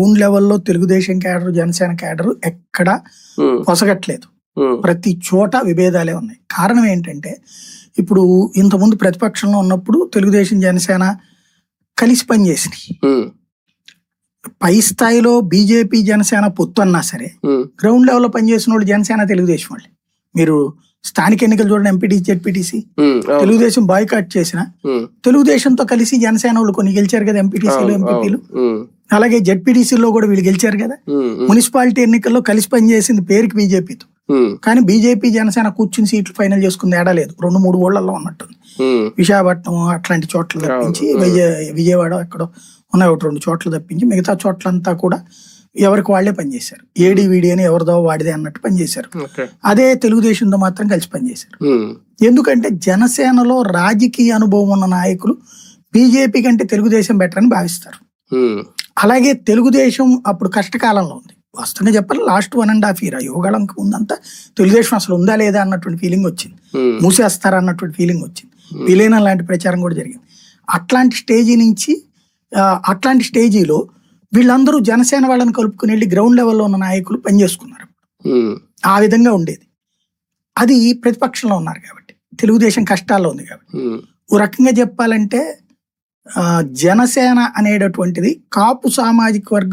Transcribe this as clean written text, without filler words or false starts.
Ground లెవెల్లో Telugu Desam cadre Janasena cadre ఎక్కడ పొసగట్లేదు. ప్రతి చోట విభేదాలే ఉన్నాయి. కారణం ఏంటంటే ఇప్పుడు ఇంతకుముందు ప్రతిపక్షంలో ఉన్నప్పుడు తెలుగుదేశం జనసేన కలిసి పనిచేసినాయి. పై స్థాయిలో బీజేపీ జనసేన పొత్తు అన్నా సరే గ్రౌండ్ లెవెల్లో పనిచేసిన వాళ్ళు జనసేన తెలుగుదేశం వాళ్ళే. మీరు స్థానిక ఎన్నికలు చూడండి, ఎంపీటీసీ జెడ్పీటీసీ తెలుగుదేశం బాయ్కాట్ చేసిన తెలుగుదేశంతో కలిసి జనసేన వాళ్ళు కొన్ని గెలిచారు కదా ఎంపీటీసీలు ఎంపీపీలు. అలాగే జెడ్పీటీసీలో కూడా వీళ్ళు గెలిచారు కదా. మున్సిపాలిటీ ఎన్నికల్లో కలిసి పనిచేసింది పేరుకి బీజేపీతో, కానీ బీజేపీ జనసేన కూర్చుని సీట్లు ఫైనల్ చేసుకుంది ఏడా లేదు. 2-3 ఊళ్ళల్లో ఉన్నట్టుంది. విశాఖపట్నం అట్లాంటి చోట్ల తప్పించి విజయవాడ ఎక్కడో ఉన్నాయి 1-2 చోట్ల తప్పించి మిగతా చోట్లంతా కూడా ఎవరికి వాళ్లే పనిచేశారు. ఏడీవీడీ అని ఎవరిదో వాడిదే అన్నట్టు పనిచేశారు. అదే తెలుగుదేశంతో మాత్రం కలిసి పనిచేశారు. ఎందుకంటే జనసేనలో రాజకీయ అనుభవం ఉన్న నాయకులు బీజేపీ కంటే తెలుగుదేశం బెటర్ అని భావిస్తారు. అలాగే తెలుగుదేశం అప్పుడు కష్టకాలంలో ఉంది. వాస్తవంగా చెప్పాలి, లాస్ట్ 1.5 year యువగళంకి ముందంతా తెలుగుదేశం అసలు ఉందా లేదా అన్నటువంటి ఫీలింగ్ వచ్చింది. మూసేస్తారా అన్నటువంటి ఫీలింగ్ వచ్చింది. విలీనం లాంటి ప్రచారం కూడా జరిగింది. అట్లాంటి స్టేజీ నుంచి అట్లాంటి స్టేజీలో వీళ్ళందరూ జనసేన వాళ్ళని కలుపుకుని వెళ్ళి గ్రౌండ్ లెవెల్లో ఉన్న నాయకులు పనిచేసుకున్నారు. ఆ విధంగా ఉండేది. అది ప్రతిపక్షంలో ఉన్నారు కాబట్టి, తెలుగుదేశం కష్టాల్లో ఉంది కాబట్టి. ఓ రకంగా చెప్పాలంటే జనసేన అనేటటువంటిది కాపు సామాజిక వర్గం